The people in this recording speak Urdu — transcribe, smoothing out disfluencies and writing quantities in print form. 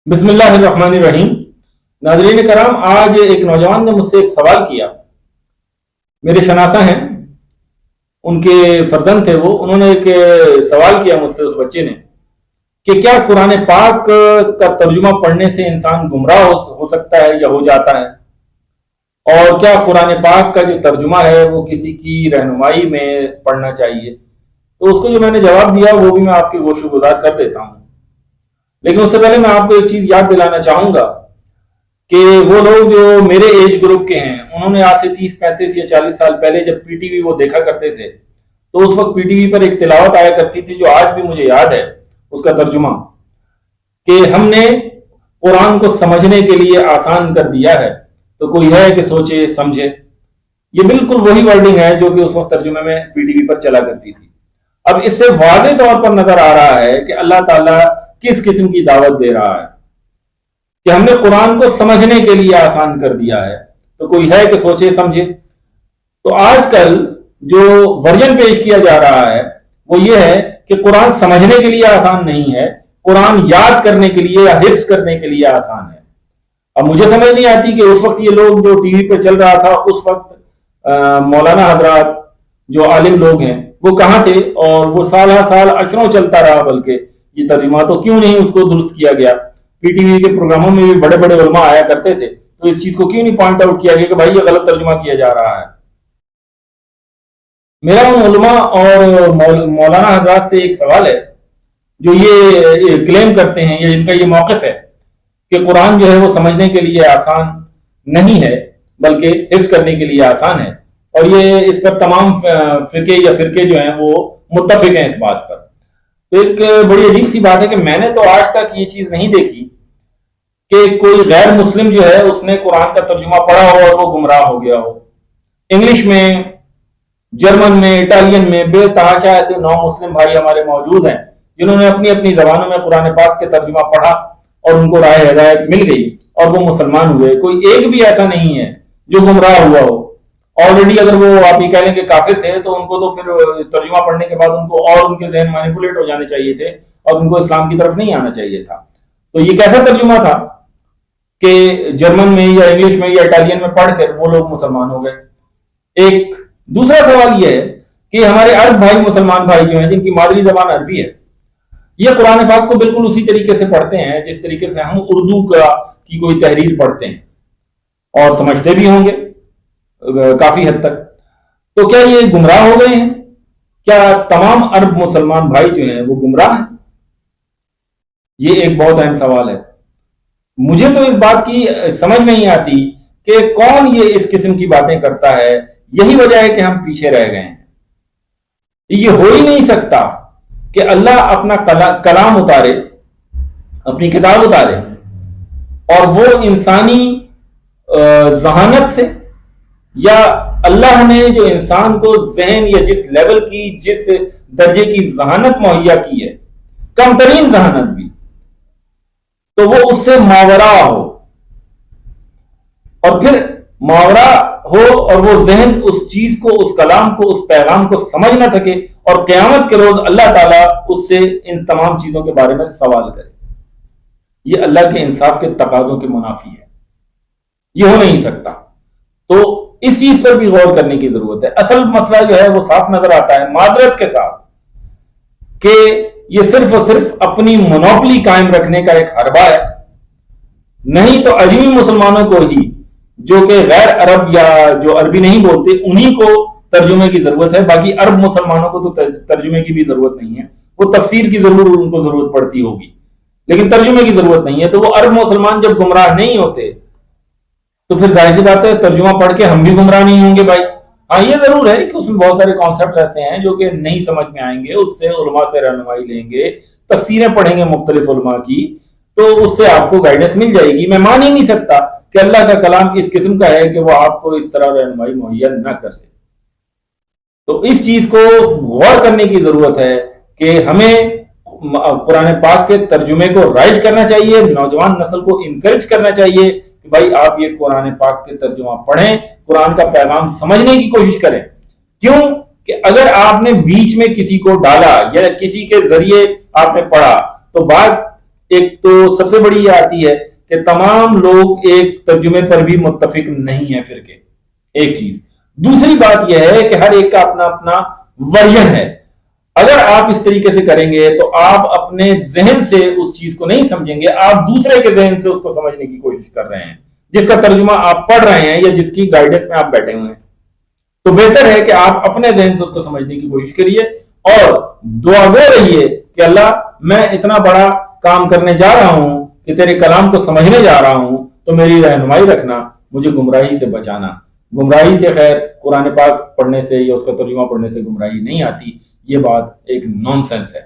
بسم اللہ الرحمن الرحیم۔ ناظرین کرام، آج ایک نوجوان نے مجھ سے ایک سوال کیا۔ میرے شناسہ ہیں، ان کے فرزند تھے وہ، انہوں نے ایک سوال کیا مجھ سے، اس بچے نے، کہ کیا قرآن پاک کا ترجمہ پڑھنے سے انسان گمراہ ہو سکتا ہے یا ہو جاتا ہے، اور کیا قرآن پاک کا جو ترجمہ ہے وہ کسی کی رہنمائی میں پڑھنا چاہیے۔ تو اس کو جو میں نے جواب دیا وہ بھی میں آپ کے گوش گزار کر دیتا ہوں، لیکن اس سے پہلے میں آپ کو ایک چیز یاد دلانا چاہوں گا کہ وہ لوگ جو میرے ایج گروپ کے ہیں، انہوں نے آج سے 30 35 یا 40 سال پہلے جب پی ٹی وی وہ دیکھا کرتے تھے، تو اس وقت پی ٹی وی پر ایک تلاوت آیا کرتی تھی جو آج بھی مجھے یاد ہے، اس کا ترجمہ کہ ہم نے قرآن کو سمجھنے کے لیے آسان کر دیا ہے، تو کوئی ہے کہ سوچے سمجھے۔ یہ بالکل وہی ورڈنگ ہے جو کہ اس وقت ترجمے میں پی ٹی وی پر چلا کرتی تھی۔ اب اس سے واضح طور پر نظر آ رہا ہے کہ اللہ تعالیٰ کس قسم کی دعوت دے رہا ہے کہ ہم نے قرآن کو سمجھنے کے لیے آسان کر دیا ہے، تو کوئی ہے کہ سوچے سمجھے۔ تو آج کل جو ورژن پیش کیا جا رہا ہے وہ یہ ہے کہ قرآن سمجھنے کے لیے آسان نہیں ہے، قرآن یاد کرنے کے لیے یا حفظ کرنے کے لیے آسان ہے۔ اب مجھے سمجھ نہیں آتی کہ اس وقت یہ لوگ جو ٹی وی پہ چل رہا تھا، اس وقت مولانا حضرات جو عالم لوگ ہیں وہ کہاں تھے، اور وہ سال ہر سال اشروں چلتا رہا، بلکہ یہ ترجمہ تو کیوں نہیں اس کو درست کیا گیا۔ پی ٹی وی کے پروگراموں میں بھی بڑے بڑے علماء آیا کرتے تھے، تو اس چیز کو کیوں نہیں پوائنٹ آؤٹ کیا گیا کہ بھائی یہ غلط ترجمہ کیا جا رہا ہے۔ میرا ان علماء اور مولانا حضرات سے ایک سوال ہے جو یہ کلیم کرتے ہیں، یا جن کا یہ موقف ہے کہ قرآن جو ہے وہ سمجھنے کے لیے آسان نہیں ہے بلکہ حفظ کرنے کے لیے آسان ہے، اور یہ اس پر تمام فرقے جو ہیں وہ متفق ہیں اس بات پر۔ تو ایک بڑی عجیب سی بات ہے کہ میں نے تو آج تک یہ چیز نہیں دیکھی کہ کوئی غیر مسلم جو ہے اس نے قرآن کا ترجمہ پڑھا ہو اور وہ گمراہ ہو گیا ہو۔ انگلش میں، جرمن میں، اٹالین میں بے تحاشا ایسے نو مسلم بھائی ہمارے موجود ہیں جنہوں نے اپنی اپنی زبانوں میں قرآن پاک کے ترجمہ پڑھا اور ان کو راہ ہدایت مل گئی اور وہ مسلمان ہوئے۔ کوئی ایک بھی ایسا نہیں ہے جو گمراہ ہوا ہو۔ آلریڈی اگر وہ آپ یہ کہہ لیں کہ کافر تھے تو ان کو تو پھر ترجمہ پڑھنے کے بعد ان کو اور ان کے ذہن مینیپولیٹ ہو جانے چاہیے تھے اور ان کو اسلام کی طرف نہیں آنا چاہیے تھا۔ تو یہ کیسا ترجمہ تھا کہ جرمن میں یا انگلش میں یا اٹالین میں پڑھ کر وہ لوگ مسلمان ہو گئے۔ ایک دوسرا سوال یہ ہے کہ ہمارے عرب بھائی، مسلمان بھائی جو ہیں جن کی مادری زبان عربی ہے، یہ قرآن پاک کو بالکل اسی طریقے سے پڑھتے ہیں جس طریقے سے ہم اردو کی کوئی تحریر پڑھتے ہیں، اور سمجھتے بھی ہوں گے کافی حد تک۔ تو کیا یہ گمراہ ہو گئے ہیں؟ کیا تمام عرب مسلمان بھائی جو ہیں وہ گمراہ ہیں؟ یہ ایک بہت اہم سوال ہے۔ مجھے تو اس بات کی سمجھ نہیں آتی کہ کون یہ اس قسم کی باتیں کرتا ہے۔ یہی وجہ ہے کہ ہم پیچھے رہ گئے ہیں۔ یہ ہو ہی نہیں سکتا کہ اللہ اپنا کلام اتارے، اپنی کتاب اتارے، اور وہ انسانی ذہانت سے، یا اللہ نے جو انسان کو ذہن یا جس لیول کی، جس درجے کی ذہانت مہیا کی ہے، کم ترین ذہانت بھی، تو وہ اس سے ماورا ہو، اور پھر ماورا ہو اور وہ ذہن اس چیز کو، اس کلام کو، اس پیغام کو سمجھ نہ سکے، اور قیامت کے روز اللہ تعالیٰ اس سے ان تمام چیزوں کے بارے میں سوال کرے۔ یہ اللہ کے انصاف کے تقاضوں کے منافی ہے، یہ ہو نہیں سکتا۔ تو اس چیز پر بھی غور کرنے کی ضرورت ہے۔ اصل مسئلہ جو ہے وہ صاف نظر آتا ہے معذرت کے ساتھ کہ یہ صرف اور صرف اپنی مونوپلی قائم رکھنے کا ایک حربہ ہے۔ نہیں تو اجمی مسلمانوں کو ہی، جو کہ غیر عرب یا جو عربی نہیں بولتے، انہی کو ترجمے کی ضرورت ہے۔ باقی عرب مسلمانوں کو تو ترجمے کی بھی ضرورت نہیں ہے، وہ تفسیر کی ضرور ان کو ضرورت پڑتی ہوگی، لیکن ترجمے کی ضرورت نہیں ہے۔ تو وہ عرب مسلمان جب گمراہ نہیں ہوتے تو پھر ظاہر سی بات ہے ترجمہ پڑھ کے ہم بھی گمراہ نہیں ہوں گے بھائی۔ ہاں یہ ضرور ہے کہ اس میں بہت سارے کانسیپٹ ایسے ہیں جو کہ نہیں سمجھ میں آئیں گے، اس سے علماء سے رہنمائی لیں گے، تفسیریں پڑھیں گے مختلف علماء کی، تو اس سے آپ کو گائیڈنس مل جائے گی۔ میں مان ہی نہیں سکتا کہ اللہ کا کلام اس قسم کا ہے کہ وہ آپ کو اس طرح رہنمائی مہیا نہ کر سکے۔ تو اس چیز کو غور کرنے کی ضرورت ہے کہ ہمیں قرآن پاک کے ترجمے کو رائج کرنا چاہیے، نوجوان نسل کو انکریج کرنا چاہیے کہ بھائی آپ یہ قرآن پاک کے ترجمہ پڑھیں، قرآن کا پیغام سمجھنے کی کوشش کریں۔ کیوں کہ اگر آپ نے بیچ میں کسی کو ڈالا یا کسی کے ذریعے آپ نے پڑھا تو بعد ایک تو سب سے بڑی یہ آتی ہے کہ تمام لوگ ایک ترجمے پر بھی متفق نہیں ہیں فرقے، ایک چیز۔ دوسری بات یہ ہے کہ ہر ایک کا اپنا اپنا ورژن ہے۔ اگر آپ اس طریقے سے کریں گے تو آپ اپنے ذہن سے اس چیز کو نہیں سمجھیں گے، آپ دوسرے کے ذہن سے اس کو سمجھنے کی کوشش کر رہے ہیں، جس کا ترجمہ آپ پڑھ رہے ہیں یا جس کی گائیڈنس میں آپ بیٹھے ہوئے ہیں۔ تو بہتر ہے کہ آپ اپنے ذہن سے اس کو سمجھنے کی کوشش کریے اور دعا گو رہیے کہ اللہ میں اتنا بڑا کام کرنے جا رہا ہوں کہ تیرے کلام کو سمجھنے جا رہا ہوں، تو میری رہنمائی رکھنا، مجھے گمراہی سے بچانا۔ گمراہی سے خیر قرآن پاک پڑھنے سے یا اس کا ترجمہ پڑھنے سے گمراہی نہیں آتی، یہ بات ایک نان سینس ہے۔